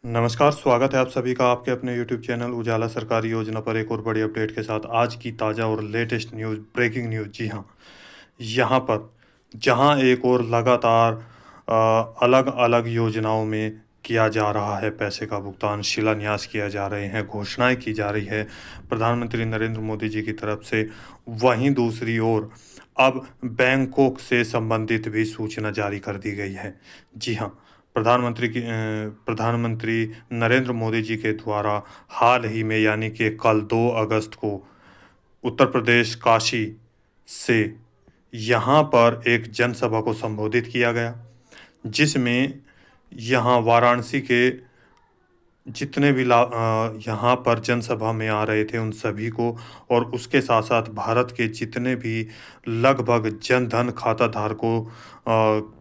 नमस्कार, स्वागत है आप सभी का आपके अपने यूट्यूब चैनल उजाला सरकारी योजना पर एक और बड़ी अपडेट के साथ। आज की ताज़ा और लेटेस्ट न्यूज़, ब्रेकिंग न्यूज़। जी हाँ, यहाँ पर जहाँ एक और लगातार अलग-अलग योजनाओं में किया जा रहा है पैसे का भुगतान, शिलान्यास किया जा रहे हैं, घोषणाएँ की जा रही है प्रधानमंत्री नरेंद्र मोदी जी की तरफ से। वहीं दूसरी ओर अब बैंकों से संबंधित भी सूचना जारी कर दी गई है। जी हाँ, प्रधानमंत्री नरेंद्र मोदी जी के द्वारा हाल ही में यानी कि कल 2 अगस्त को उत्तर प्रदेश काशी से यहाँ पर एक जनसभा को संबोधित किया गया, जिसमें यहाँ वाराणसी के जितने भी यहाँ पर जनसभा में आ रहे थे उन सभी को, और उसके साथ-साथ भारत के जितने भी लगभग जनधन खाता धारकों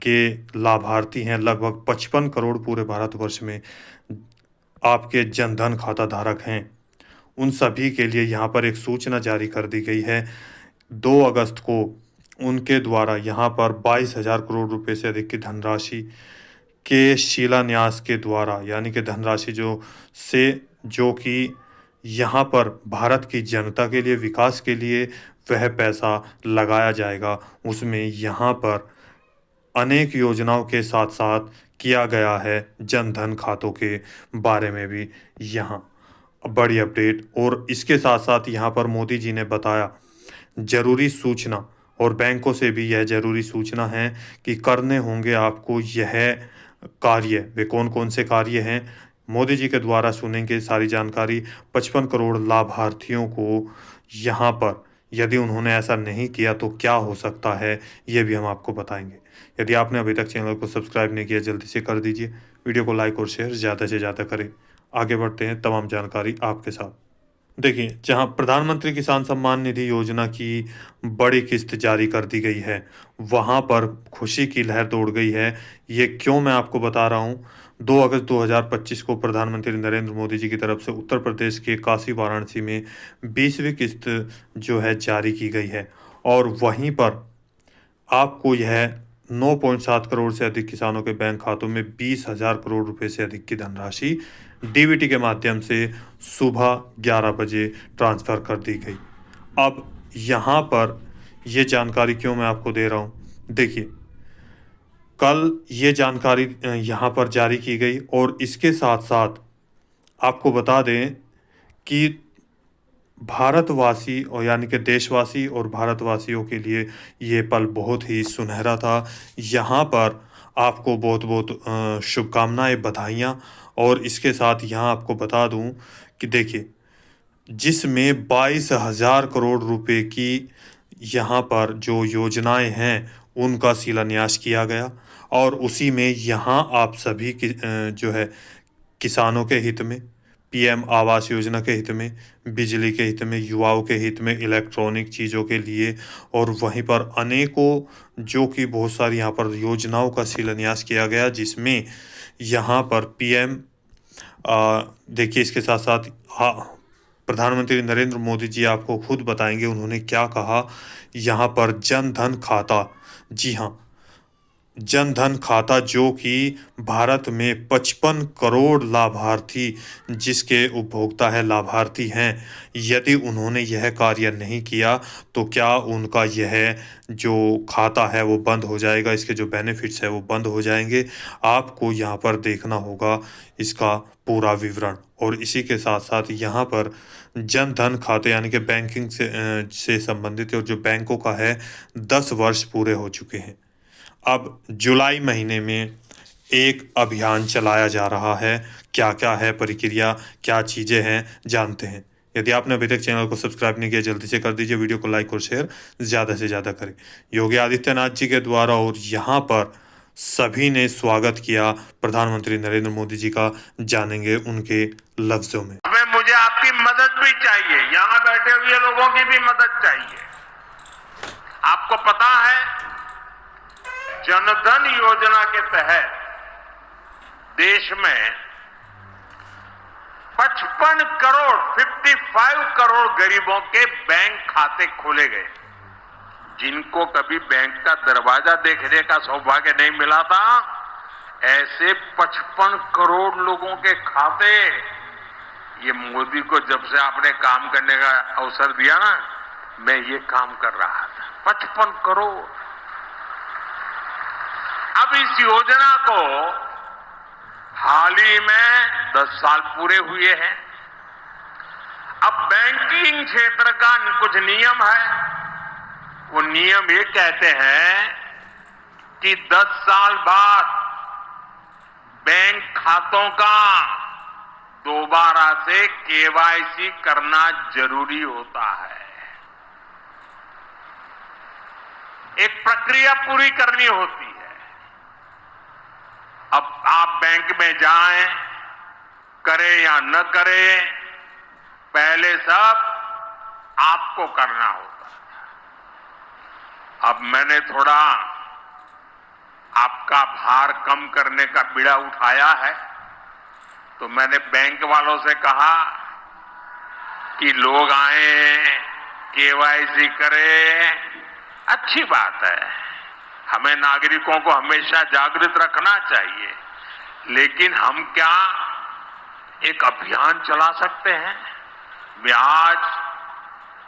के लाभार्थी हैं, लगभग 55 करोड़ पूरे भारतवर्ष में आपके जनधन खाता धारक हैं, उन सभी के लिए यहाँ पर एक सूचना जारी कर दी गई है। 2 अगस्त को उनके द्वारा यहाँ पर 22,000 करोड़ रुपए से अधिक की धनराशि के शिलान्यास के द्वारा, यानी कि धनराशि जो कि यहाँ पर भारत की जनता के लिए, विकास के लिए वह पैसा लगाया जाएगा। उसमें यहाँ पर अनेक योजनाओं के साथ-साथ किया गया है जनधन खातों के बारे में भी यहाँ बड़ी अपडेट। और इसके साथ-साथ यहाँ पर मोदी जी ने बताया ज़रूरी सूचना, और बैंकों से भी यह ज़रूरी सूचना है कि करने होंगे आपको यह कार्य। वे कौन-कौन से कार्य हैं? मोदी जी के द्वारा सुनेंगे सारी जानकारी। 55 करोड़ लाभार्थियों को यहाँ पर यदि उन्होंने ऐसा नहीं किया तो क्या हो सकता है, ये भी हम आपको बताएँगे। यदि आपने अभी तक चैनल को सब्सक्राइब नहीं किया, जल्दी से कर दीजिए। वीडियो को लाइक और शेयर ज़्यादा से ज़्यादा करें। आगे बढ़ते हैं, तमाम जानकारी आपके साथ। देखिए, जहाँ प्रधानमंत्री किसान सम्मान निधि योजना की बड़ी किस्त जारी कर दी गई है, वहाँ पर खुशी की लहर दौड़ गई है। ये क्यों, मैं आपको बता रहा हूँ। 2 अगस्त 2025 को प्रधानमंत्री नरेंद्र मोदी जी की तरफ से उत्तर प्रदेश के काशी वाराणसी में 20वीं किस्त जो है जारी की गई है, और वहीं पर आपको यह 9.7 करोड़ से अधिक किसानों के बैंक खातों में 20,000 करोड़ रुपए से अधिक की धनराशि डीबीटी के माध्यम से सुबह 11 बजे ट्रांसफ़र कर दी गई। अब यहाँ पर ये जानकारी क्यों मैं आपको दे रहा हूँ? देखिए, कल ये जानकारी यहाँ पर जारी की गई, और इसके साथ-साथ आपको बता दें कि भारतवासी, और यानी कि देशवासी और भारतवासियों के लिए ये पल बहुत ही सुनहरा था। यहाँ पर आपको बहुत-बहुत शुभकामनाएँ, बधाइयाँ। और इसके साथ यहाँ आपको बता दूँ कि देखिए, जिसमें 22,000 करोड़ रुपए की यहाँ पर जो योजनाएँ हैं, उनका शिलान्यास किया गया, और उसी में यहाँ आप सभी की जो है किसानों के हित में, पीएम आवास योजना के हित में, बिजली के हित में, युवाओं के हित में, इलेक्ट्रॉनिक चीज़ों के लिए, और वहीं पर अनेकों जो कि बहुत सारी यहाँ पर योजनाओं का शिलान्यास किया गया, जिसमें यहाँ पर पीएम देखिए, इसके साथ-साथ प्रधानमंत्री नरेंद्र मोदी जी आपको खुद बताएँगे उन्होंने क्या कहा। यहाँ पर जन धन खाता, जी हाँ, जन धन खाता जो कि भारत में 55 करोड़ लाभार्थी, जिसके उपभोक्ता है, लाभार्थी हैं, यदि उन्होंने यह कार्य नहीं किया तो क्या उनका यह जो खाता है वो बंद हो जाएगा, इसके जो बेनिफिट्स है वो बंद हो जाएँगे। आपको यहाँ पर देखना होगा इसका पूरा विवरण। और इसी के साथ-साथ यहाँ पर जन धन खाते यानी कि बैंकिंग से संबंधित, और जो बैंकों का है 10 वर्ष पूरे हो चुके हैं। अब जुलाई महीने में एक अभियान चलाया जा रहा है। क्या-क्या है प्रक्रिया, क्या चीज़ें हैं, जानते हैं। यदि आपने अभी तक चैनल को सब्सक्राइब नहीं किया, जल्दी से कर दीजिए। वीडियो को लाइक और शेयर ज़्यादा से ज़्यादा करें। योगी आदित्यनाथ जी के द्वारा, और यहाँ पर सभी ने स्वागत किया प्रधानमंत्री नरेंद्र मोदी जी का, जानेंगे उनके लफ्ज़ों में। मुझे आपकी मदद भी चाहिए, यहाँ बैठे हुए लोगों की भी मदद चाहिए। आपको पता है, जनधन योजना के तहत देश में 55 करोड़ गरीबों के बैंक खाते खोले गए। जिनको कभी बैंक का दरवाजा देखने का सौभाग्य नहीं मिला था, ऐसे 55 करोड़ लोगों के खाते, ये मोदी को जब से आपने काम करने का अवसर दिया ना, मैं ये काम कर रहा था। 55 करोड़। अब इस योजना को हाल ही में 10 साल पूरे हुए हैं। अब बैंकिंग क्षेत्र का कुछ नियम है। वो नियम ये कहते हैं कि 10 साल बाद बैंक खातों का दोबारा से केवाईसी करना जरूरी होता है। एक प्रक्रिया पूरी करनी होती है। अब आप बैंक में जाएं, करें या न करें, पहले सब आपको करना होता है। अब मैंने थोड़ा आपका भार कम करने का बीड़ा उठाया है, तो मैंने बैंक वालों से कहा कि लोग आए, केवाईसी करें, अच्छी बात है। हमें नागरिकों को हमेशा जागृत रखना चाहिए, लेकिन हम क्या एक अभियान चला सकते हैं? मैं आज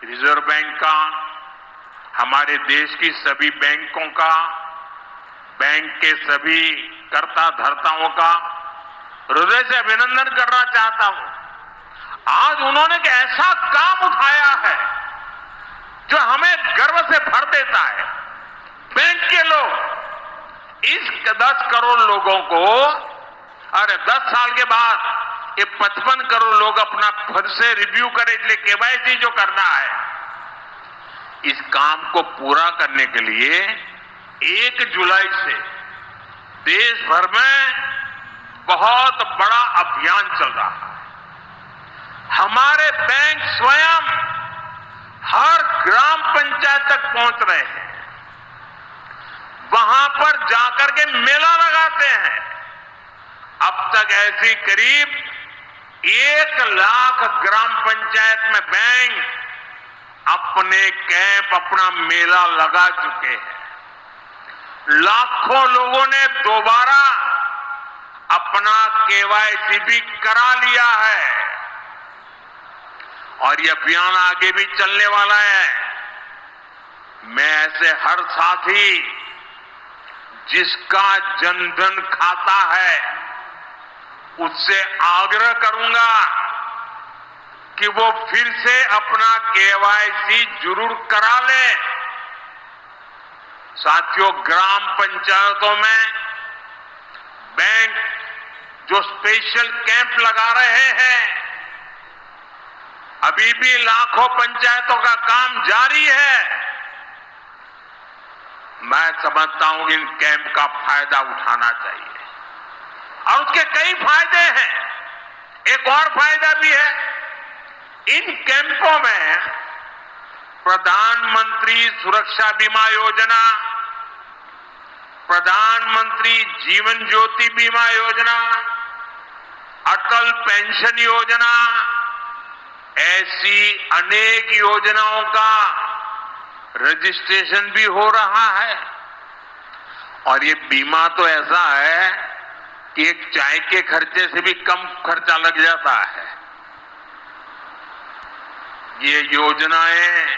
रिजर्व बैंक का, हमारे देश की सभी बैंकों का, बैंक के सभी कर्ता धर्ताओं का हृदय से अभिनंदन करना चाहता हूं। आज उन्होंने एक ऐसा काम उठाया है जो हमें गर्व से भर देता है। बैंक के लोग इस 10 करोड़ लोगों को, अरे 10 साल के बाद ये 55 करोड़ लोग अपना फिर से रिव्यू करें, इसलिए केवाईसी जो करना है, इस काम को पूरा करने के लिए 1 जुलाई से देश भर में बहुत बड़ा अभियान चल रहा है। हमारे बैंक स्वयं हर ग्राम पंचायत तक पहुंच रहे हैं, वहां पर जाकर के मेला लगाते हैं। अब तक ऐसी करीब 1 लाख ग्राम पंचायत में बैंक अपने कैंप, अपना मेला लगा चुके हैं। लाखों लोगों ने दोबारा अपना केवाईसी भी करा लिया है, और ये अभियान आगे भी चलने वाला है। मैं ऐसे हर साथी जिसका जनधन खाता है, उससे आग्रह करूंगा कि वो फिर से अपना केवाईसी जरूर करा ले। साथियों, ग्राम पंचायतों में बैंक जो स्पेशल कैंप लगा रहे हैं, अभी भी लाखों पंचायतों का काम जारी है। मैं समझता हूं कि इन कैंप का फायदा उठाना चाहिए, और उसके कई फायदे हैं। एक और फायदा भी है, इन कैंपों में प्रधानमंत्री सुरक्षा बीमा योजना, प्रधानमंत्री जीवन ज्योति बीमा योजना, अटल पेंशन योजना, ऐसी अनेक योजनाओं का रजिस्ट्रेशन भी हो रहा है। और ये बीमा तो ऐसा है कि एक चाय के खर्चे से भी कम खर्चा लग जाता है। ये योजनाएं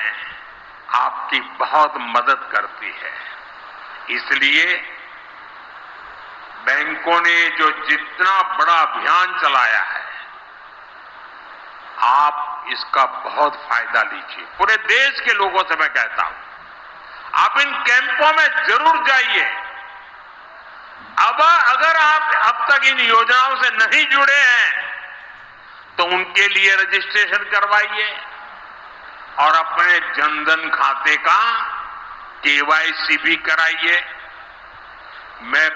आपकी बहुत मदद करती है। इसलिए बैंकों ने जो जितना बड़ा अभियान चलाया है, आप इसका बहुत फायदा लीजिए। पूरे देश के लोगों से मैं कहता हूं, आप इन कैंपों में जरूर जाइए। अब अगर आप अब तक इन योजनाओं से नहीं जुड़े हैं, तो उनके लिए रजिस्ट्रेशन करवाइए और अपने जनधन खाते का केवाईसी भी कराइए। मैं